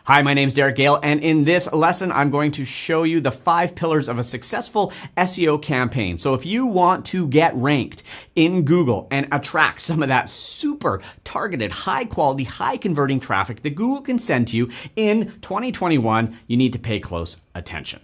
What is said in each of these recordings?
Hi, my name's Derek Gale, and in this lesson, I'm going to show you the 5 pillars of a successful SEO campaign. So if you want to get ranked in Google and attract some of that super targeted, high quality, high converting traffic that Google can send to you in 2021, you need to pay close attention.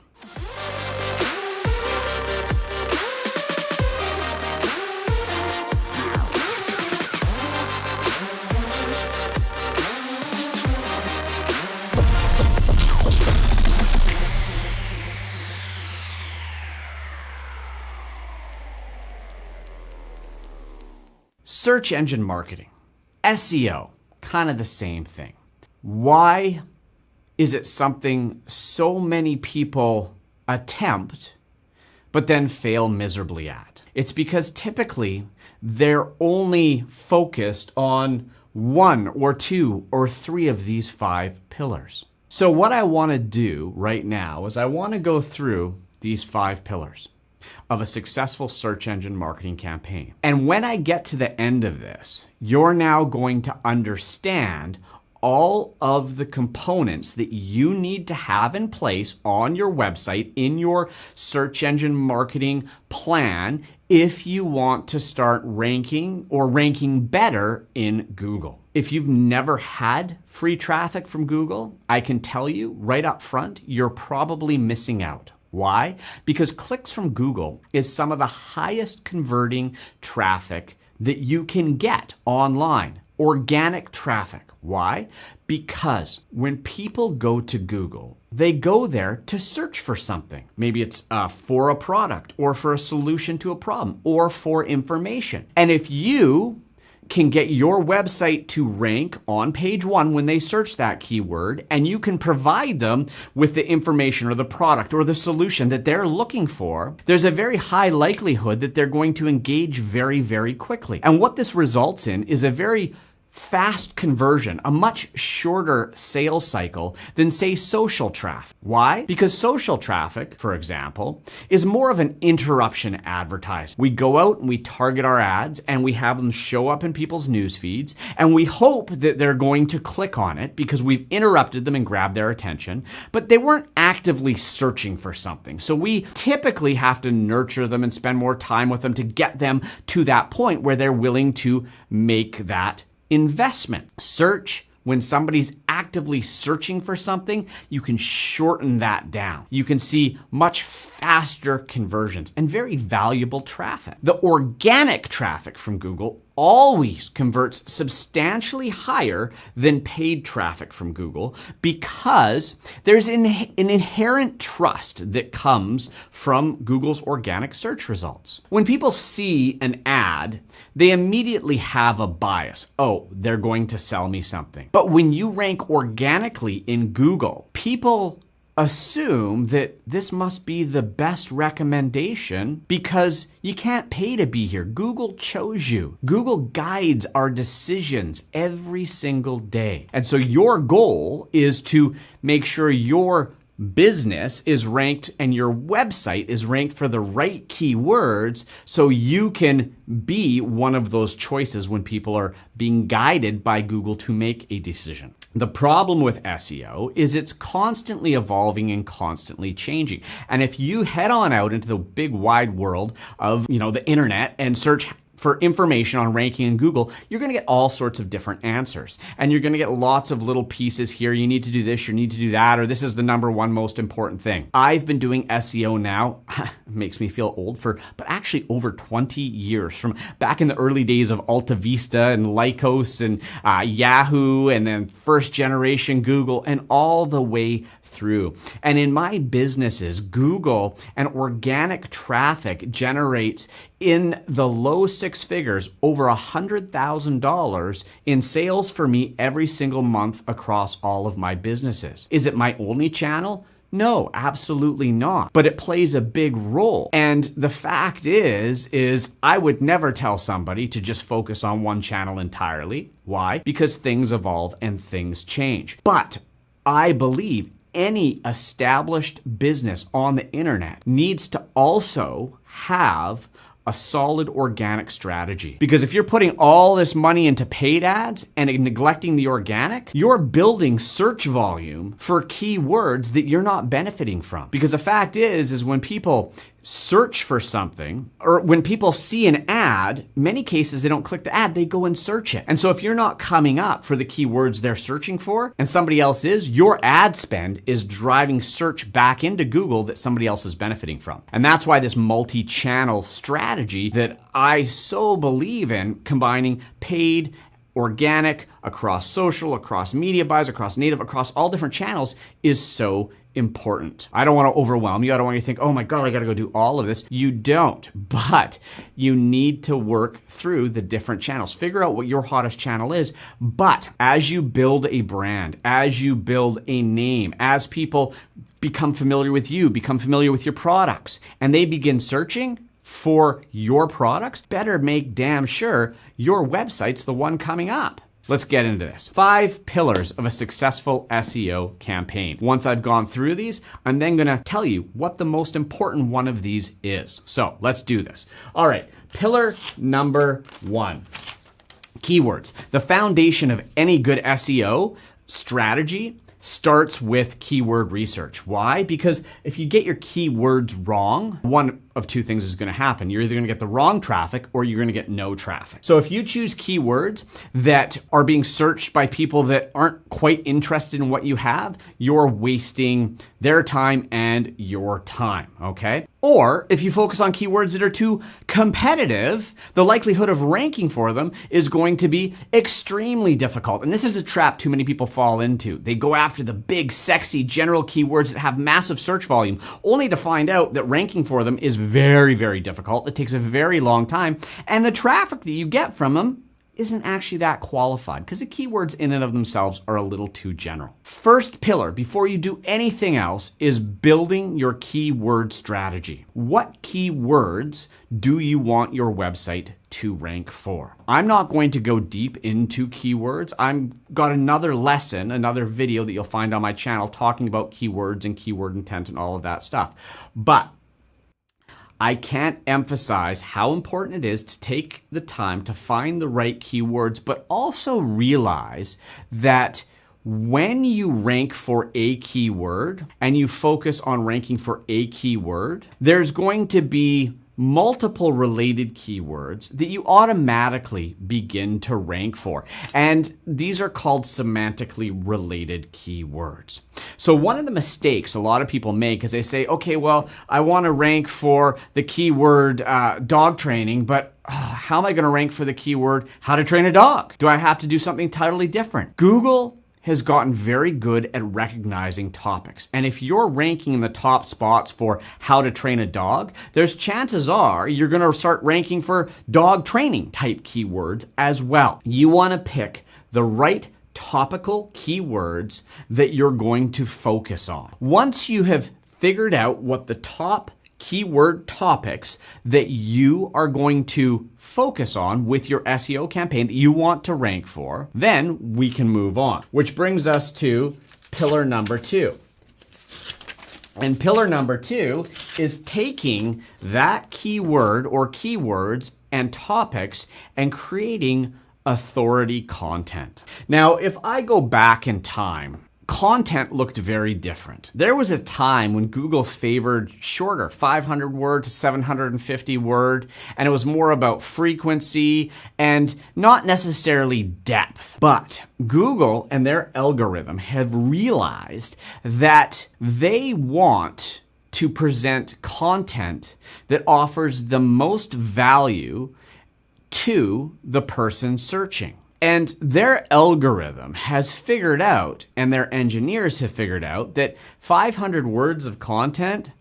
Search engine marketing, SEO, kind of the same thing. Why is it something so many people attempt, but then fail miserably at? It's because typically they're only focused on 1 or 2 or 3 of these 5 pillars. So what I want to do right now is I want to go through these 5 pillars of a successful search engine marketing campaign. And when I get to the end of this, you're now going to understand all of the components that you need to have in place on your website in your search engine marketing plan if you want to start ranking or ranking better in Google. If you've never had free traffic from Google, I can tell you right up front, you're probably missing out. Why? Because clicks from Google is some of the highest converting traffic that you can get online. Organic traffic. Why? Because when people go to Google, they go there to search for something. Maybe it's for a product or for a solution to a problem or for information. And if you can get your website to rank on page 1 when they search that keyword, and you can provide them with the information or the product or the solution that they're looking for, there's a very high likelihood that they're going to engage very, very quickly. And what this results in is a very fast conversion, a much shorter sales cycle than, say, social traffic. Why? Because social traffic, for example, is more of an interruption advertising. We go out and we target our ads and we have them show up in people's news feeds, and we hope that they're going to click on it because we've interrupted them and grabbed their attention, but they weren't actively searching for something. So we typically have to nurture them and spend more time with them to get them to that point where they're willing to make that investment. Search, when somebody's actively searching for something, you can shorten that down. You can see much faster conversions and very valuable traffic. The organic traffic from Google always converts substantially higher than paid traffic from Google because there's an inherent trust that comes from Google's organic search results. When people see an ad, they immediately have a bias. Oh, they're going to sell me something. But when you rank organically in Google, people assume that this must be the best recommendation because you can't pay to be here. Google chose you. Google guides our decisions every single day. And so your goal is to make sure your business is ranked and your website is ranked for the right keywords so you can be one of those choices when people are being guided by Google to make a decision. The problem with SEO is it's constantly evolving and constantly changing. And if you head on out into the big wide world of, the internet and search for information on ranking in Google, you're going to get all sorts of different answers. And you're going to get lots of little pieces here. You need to do this, you need to do that, or this is the number 1 most important thing. I've been doing SEO now, it makes me feel old, but actually over 20 years, from back in the early days of Alta Vista and Lycos and Yahoo, and then first generation Google, and all the way through. And in my businesses, Google and organic traffic generates in the low 6 figures, over $100,000 in sales for me every single month across all of my businesses. Is it my only channel? No, absolutely not. But it plays a big role. And the fact is I would never tell somebody to just focus on one channel entirely. Why? Because things evolve and things change. But I believe any established business on the internet needs to also have a solid organic strategy. Because if you're putting all this money into paid ads and neglecting the organic, you're building search volume for keywords that you're not benefiting from. Because the fact is when people search for something, or when people see an ad, many cases they don't click the ad, they go and search it. And so if you're not coming up for the keywords they're searching for and somebody else is, your ad spend is driving search back into Google that somebody else is benefiting from. And that's why this multi-channel strategy that I so believe in, combining paid, organic, across social, across media buys, across native, across all different channels, is so important. I don't want to overwhelm you. I don't want you to think, oh my God, I got to go do all of this. You don't, but you need to work through the different channels. Figure out what your hottest channel is. But as you build a brand, as you build a name, as people become familiar with you, become familiar with your products, and they begin searching for your products, better make damn sure your website's the one coming up. Let's get into this. 5 pillars of a successful SEO campaign. Once I've gone through these, I'm then gonna tell you what the most important one of these is. So let's do this. All right, pillar number 1, keywords. The foundation of any good SEO strategy starts with keyword research. Why? Because if you get your keywords wrong, one of two things is going to happen. You're either going to get the wrong traffic or you're going to get no traffic. So if you choose keywords that are being searched by people that aren't quite interested in what you have, you're wasting their time and your time, okay? Or if you focus on keywords that are too competitive, the likelihood of ranking for them is going to be extremely difficult. And this is a trap too many people fall into. They go after the big, sexy, general keywords that have massive search volume, only to find out that ranking for them is very, very difficult. It takes a very long time. And the traffic that you get from them isn't actually that qualified because the keywords in and of themselves are a little too general. First pillar, before you do anything else, is building your keyword strategy. What keywords do you want your website to rank for? I'm not going to go deep into keywords. I've got another lesson, another video that you'll find on my channel talking about keywords and keyword intent and all of that stuff. But I can't emphasize how important it is to take the time to find the right keywords, but also realize that when you rank for a keyword and you focus on ranking for a keyword, there's going to be multiple related keywords that you automatically begin to rank for. And these are called semantically related keywords. So one of the mistakes a lot of people make is they say, okay, well, I want to rank for the keyword dog training, but how am I going to rank for the keyword how to train a dog? Do I have to do something totally different? Google has gotten very good at recognizing topics. And if you're ranking in the top spots for how to train a dog, there's chances are you're going to start ranking for dog training type keywords as well. You want to pick the right topical keywords that you're going to focus on. Once you have figured out what the top keyword topics that you are going to focus on with your SEO campaign that you want to rank for, then we can move on. Which brings us to pillar number 2. And pillar number 2 is taking that keyword or keywords and topics and creating authority content. Now, if I go back in time, content looked very different. There was a time when Google favored shorter, 500 word to 750 word, and it was more about frequency and not necessarily depth. But Google and their algorithm have realized that they want to present content that offers the most value to the person searching. And their algorithm has figured out, and their engineers have figured out, that 500 words of content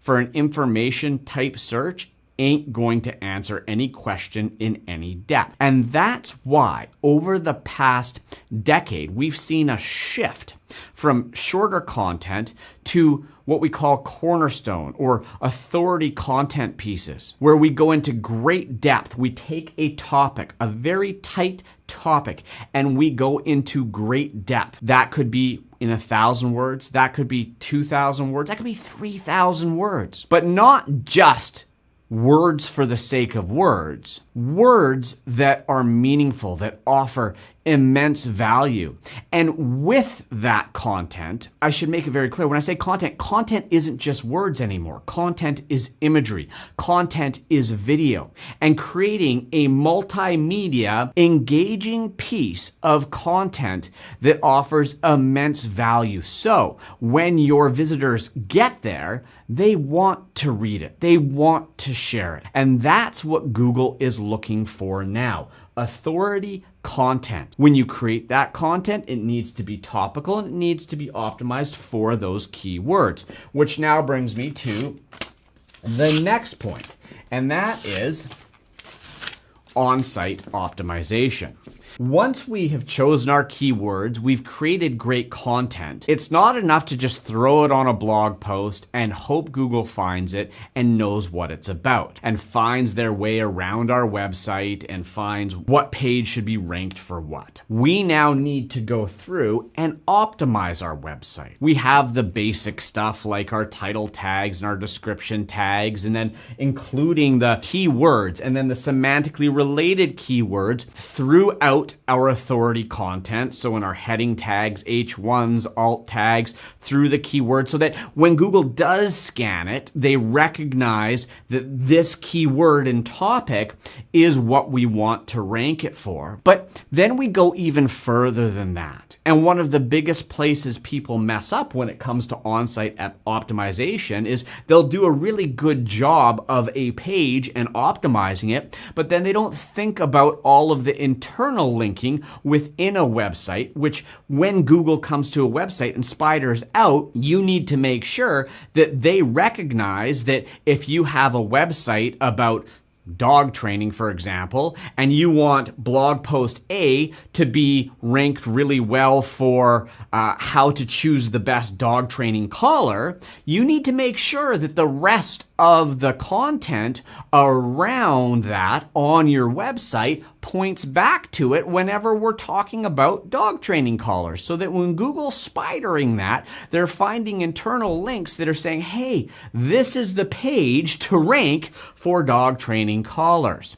for an information type search ain't going to answer any question in any depth. And that's why over the past decade, we've seen a shift from shorter content to what we call cornerstone or authority content pieces, where we go into great depth. We take a topic, a very tight topic, and we go into great depth. That could be in 1,000 words, that could be 2,000 words, that could be 3,000 words, but not just words for the sake of words. Words that are meaningful, that offer immense value. And with that content, I should make it very clear, when I say content, content isn't just words anymore. Content is imagery. Content is video. And creating a multimedia, engaging piece of content that offers immense value. So when your visitors get there, they want to read it. They want to share it. And that's what Google is looking for now. Authority content. When you create that content, it needs to be topical and it needs to be optimized for those keywords, which now brings me to the next point, and that is on-site optimization. Once we have chosen our keywords, we've created great content. It's not enough to just throw it on a blog post and hope Google finds it and knows what it's about and finds their way around our website and finds what page should be ranked for what. We now need to go through and optimize our website. We have the basic stuff like our title tags and our description tags, and then including the keywords and then the semantically related keywords throughout our authority content. So in our heading tags, H1s, alt tags, through the keyword, so that when Google does scan it, they recognize that this keyword and topic is what we want to rank it for. But then we go even further than that. And one of the biggest places people mess up when it comes to on-site optimization is they'll do a really good job of a page and optimizing it, but then they don't think about all of the internal linking within a website, which when Google comes to a website and spiders out, you need to make sure that they recognize that if you have a website about dog training, for example, and you want blog post A to be ranked really well for how to choose the best dog training collar, you need to make sure that the rest of the content around that on your website points back to it whenever we're talking about dog training collars, so that when Google's spidering that, they're finding internal links that are saying, hey, this is the page to rank for dog training collars.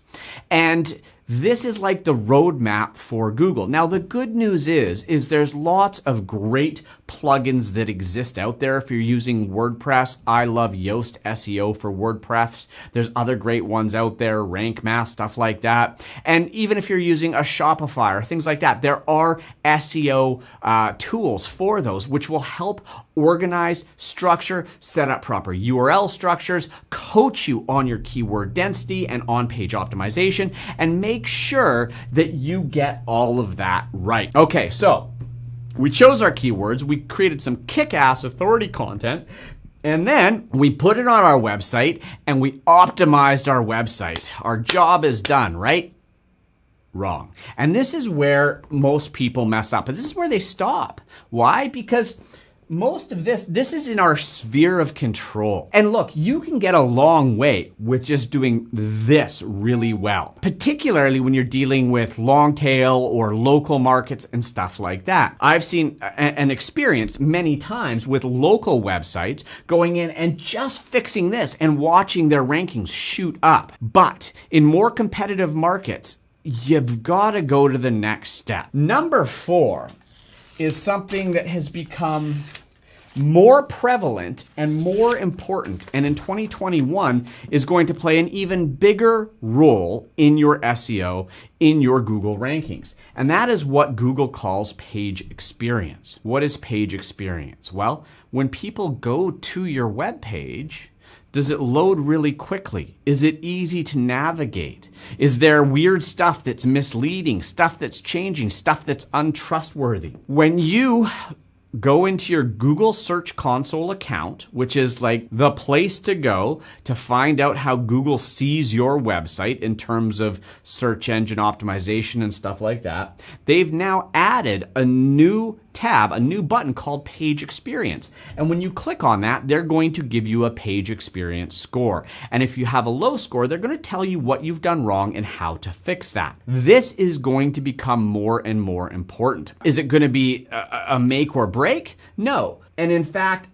And this is like the roadmap for Google. Now, the good news is there's lots of great plugins that exist out there. If you're using WordPress, I love Yoast SEO for WordPress. There's other great ones out there, Rank Math, stuff like that. And even if you're using a Shopify or things like that, there are SEO tools for those, which will help organize, structure, set up proper URL structures, coach you on your keyword density and on-page optimization, and make sure that you get all of that right. Okay, so we chose our keywords, we created some kick-ass authority content, and then we put it on our website and we optimized our website. Our job is done, right? Wrong. And this is where most people mess up. And this is where they stop. Why? Because most of this is in our sphere of control. And look, you can get a long way with just doing this really well, particularly when you're dealing with long tail or local markets and stuff like that. I've seen and experienced many times with local websites going in and just fixing this and watching their rankings shoot up. But in more competitive markets, you've got to go to the next step. Number 4 is something that has become more prevalent and more important, and in 2021 is going to play an even bigger role in your SEO, in your Google rankings. And that is what Google calls page experience. What is page experience? Well, when people go to your web page, does it load really quickly? Is it easy to navigate? Is there weird stuff that's misleading, stuff that's changing, stuff that's untrustworthy? When you go into your Google Search Console account, which is like the place to go to find out how Google sees your website in terms of search engine optimization and stuff like that, they've now added a new tab, a new button called Page Experience. And when you click on that, they're going to give you a page experience score. And if you have a low score, they're going to tell you what you've done wrong and how to fix that. This is going to become more and more important. Is it going to be a make or break? No. And in fact,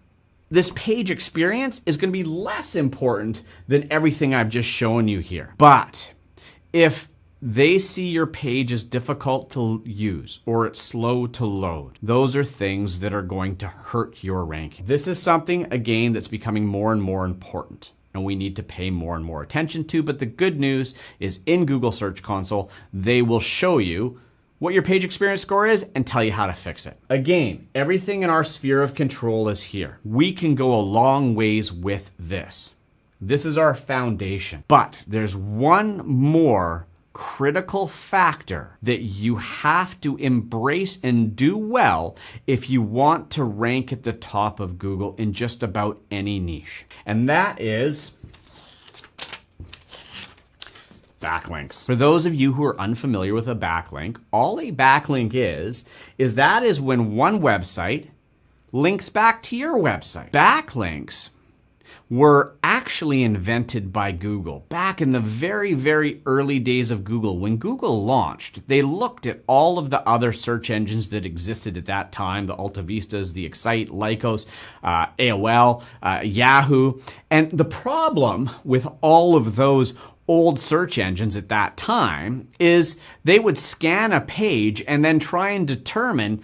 this page experience is going to be less important than everything I've just shown you here. But if they see your page is difficult to use or it's slow to load, those are things that are going to hurt your ranking. This is something, again, that's becoming more and more important, and we need to pay more and more attention to. But the good news is in Google Search Console, they will show you what your page experience score is and tell you how to fix it. Again, everything in our sphere of control is here. We can go a long ways with this. This is our foundation. But there's one more critical factor that you have to embrace and do well if you want to rank at the top of Google in just about any niche. And that is backlinks. For those of you who are unfamiliar with a backlink, all a backlink is that is when one website links back to your website. Backlinks were actually invented by Google back in the very, very early days of Google. When Google launched, they looked at all of the other search engines that existed at that time, the AltaVistas, the Excite, Lycos, AOL, Yahoo. And the problem with all of those old search engines at that time is they would scan a page and then try and determine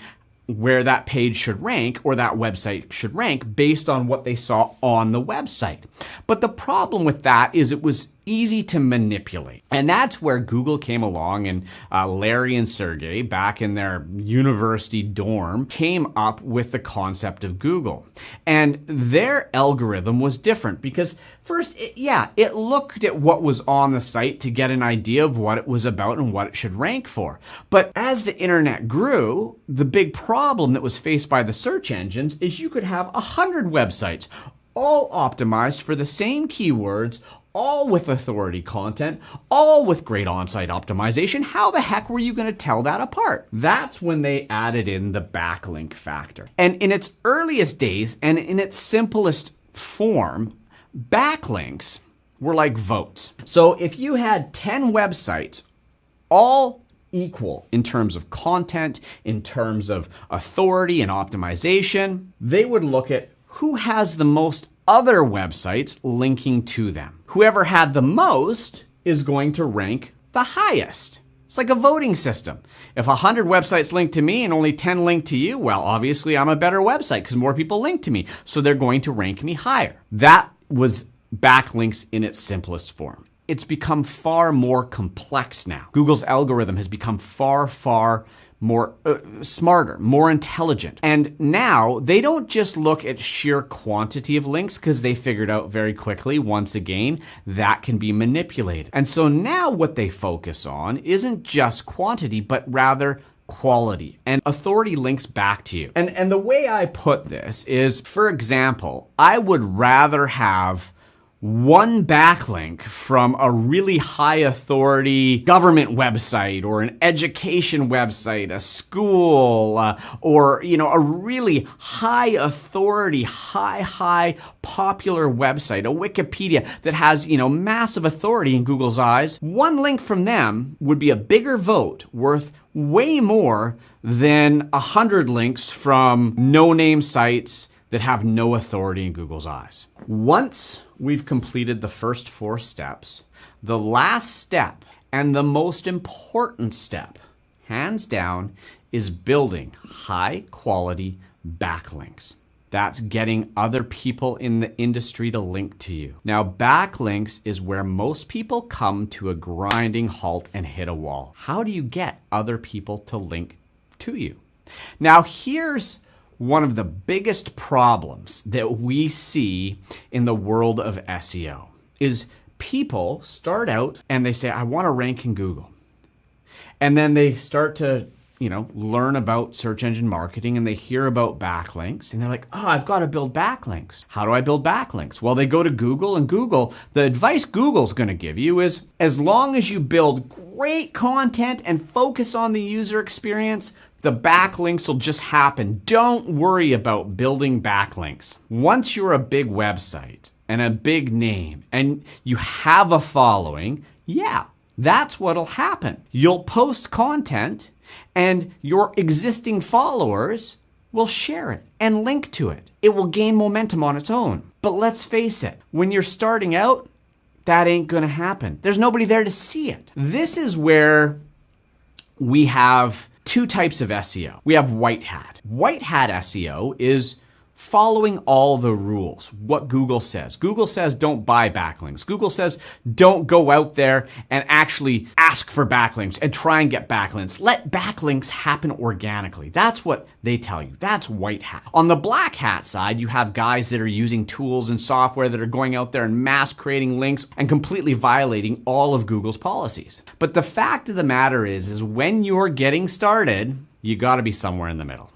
where that page should rank or that website should rank based on what they saw on the website. But the problem with that is it was easy to manipulate. And that's where Google came along, and Larry and Sergey, back in their university dorm, came up with the concept of Google. And their algorithm was different because first, it looked at what was on the site to get an idea of what it was about and what it should rank for. But as the internet grew, the big problem that was faced by the search engines is you could have 100 websites, all optimized for the same keywords, all with authority content, all with great on-site optimization. How the heck were you going to tell that apart? That's when they added in the backlink factor. And in its earliest days and in its simplest form, backlinks were like votes. So if you had 10 websites, all equal in terms of content, in terms of authority and optimization, they would look at who has the most other websites linking to them. Whoever had the most is going to rank the highest. It's like a voting system. If 100 websites link to me and only 10 link to you, well, obviously I'm a better website because more people link to me. So they're going to rank me higher. That was backlinks in its simplest form. It's become far more complex now. Google's algorithm has become far more smarter, more intelligent. And now they don't just look at sheer quantity of links because they figured out very quickly, once again, that can be manipulated. And so now what they focus on isn't just quantity, but rather quality, and authority links back to you. And the way I put this is, for example, I would rather have one backlink from a really high authority government website or an education website, a school, or a really high authority, high popular website, a Wikipedia that has massive authority in Google's eyes. One link from them would be a bigger vote, worth way more than 100 links from no-name sites that have no authority in Google's eyes. Once we've completed the first 4 steps, the last step and the most important step, hands down, is building high quality backlinks. That's getting other people in the industry to link to you. Now, backlinks is where most people come to a grinding halt and hit a wall. How do you get other people to link to you? Now, here's one of the biggest problems that we see in the world of SEO is people start out and they say, I want to rank in Google. And then they start to, learn about search engine marketing and they hear about backlinks and they're like, oh, I've got to build backlinks. How do I build backlinks? Well, they go to Google, and the advice Google's going to give you is, as long as you build great content and focus on the user experience, the backlinks will just happen. Don't worry about building backlinks. Once you're a big website and a big name and you have a following, that's what'll happen. You'll post content and your existing followers will share it and link to it. It will gain momentum on its own. But let's face it, when you're starting out, that ain't gonna happen. There's nobody there to see it. This is where we have two types of SEO. We have white hat. White hat SEO is following all the rules, what Google says. Google says don't buy backlinks. Google says don't go out there and actually ask for backlinks and try and get backlinks. Let backlinks happen organically. That's what they tell you. That's white hat. On the black hat side, you have guys that are using tools and software that are going out there and mass creating links and completely violating all of Google's policies. But the fact of the matter is when you're getting started, you gotta be somewhere in the middle.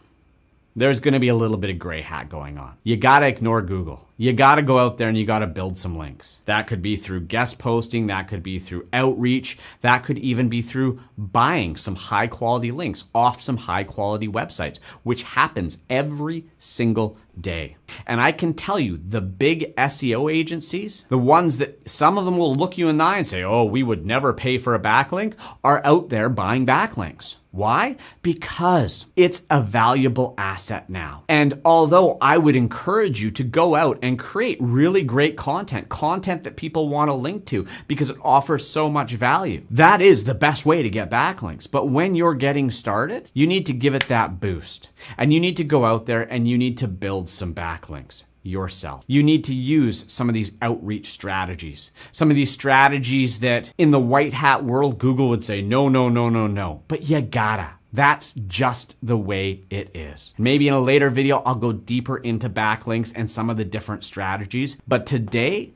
There's going to be a little bit of gray hat going on. You got to ignore Google. You got to go out there and you got to build some links. That could be through guest posting. That could be through outreach. That could even be through buying some high quality links off some high quality websites, which happens every single day. And I can tell you the big SEO agencies, the ones that some of them will look you in the eye and say, oh, we would never pay for a backlink, are out there buying backlinks. Why? Because it's a valuable asset now. And although I would encourage you to go out and create really great content that people want to link to because it offers so much value, that is the best way to get backlinks. But when you're getting started, you need to give it that boost. And you need to go out there and you need to build some backlinks yourself. You need to use some of these outreach strategies. Some of these strategies that in the white hat world, Google would say, no. But you gotta. That's just the way it is. Maybe in a later video, I'll go deeper into backlinks and some of the different strategies. But today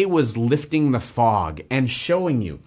was lifting the fog and showing you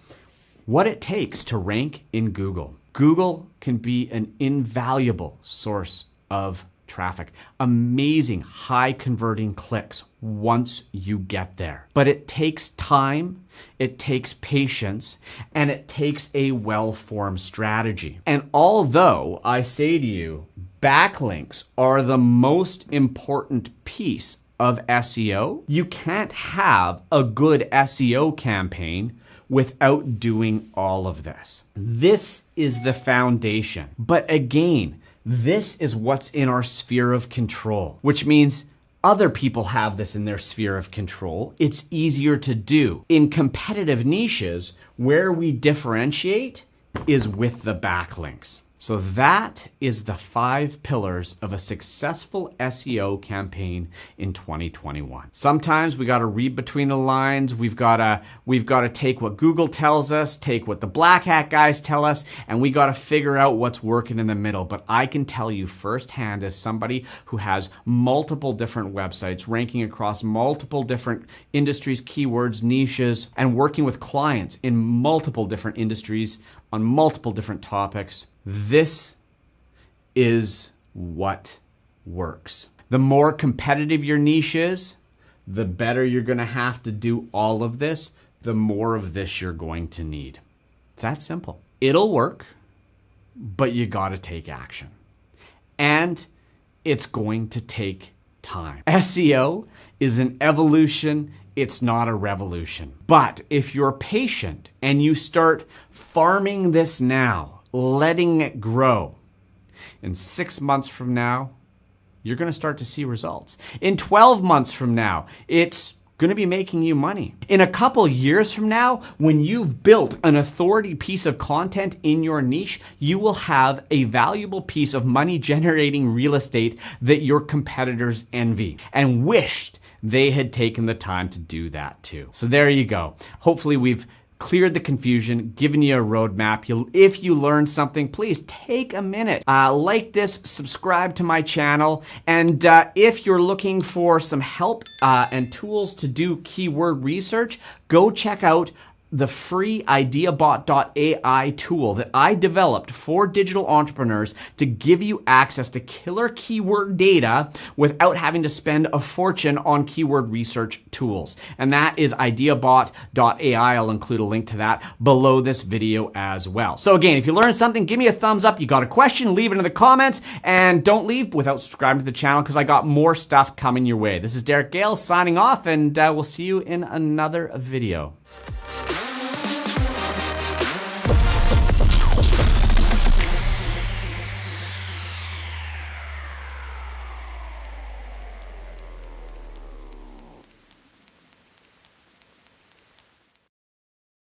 what it takes to rank in Google. Google can be an invaluable source of traffic, amazing high converting clicks once you get there. But it takes time, it takes patience, and it takes a well-formed strategy. And although I say to you, backlinks are the most important piece of SEO, you can't have a good SEO campaign without doing all of this. This is the foundation. But again, this is what's in our sphere of control, which means other people have this in their sphere of control. It's easier to do. In competitive niches, where we differentiate is with the backlinks. So that is the 5 pillars of a successful SEO campaign in 2021. Sometimes we got to read between the lines. We've got to take what Google tells us, take what the black hat guys tell us, and we got to figure out what's working in the middle. But I can tell you firsthand, as somebody who has multiple different websites ranking across multiple different industries, keywords, niches, and working with clients in multiple different industries on multiple different topics, this is what works. The more competitive your niche is, the better you're going to have to do all of this, the more of this you're going to need. It's that simple. It'll work, but you got to take action. And it's going to take time. SEO is an evolution. It's not a revolution. But if you're patient and you start farming this now, letting it grow, in 6 months from now, you're going to start to see results. In 12 months from now, it's going to be making you money. In a couple years from now, when you've built an authority piece of content in your niche, you will have a valuable piece of money generating real estate that your competitors envy and wished they had taken the time to do that too. So there you go. Hopefully we've cleared the confusion, given you a roadmap. If you learned something, please take a minute, like this, subscribe to my channel, and if you're looking for some help and tools to do keyword research, go check out the free ideabot.ai tool that I developed for digital entrepreneurs to give you access to killer keyword data without having to spend a fortune on keyword research tools. And that is ideabot.ai. I'll include a link to that below this video as well. So again, if you learned something, give me a thumbs up. You got a question, leave it in the comments, and don't leave without subscribing to the channel because I got more stuff coming your way. This is Derek Gale signing off, and we'll see you in another video.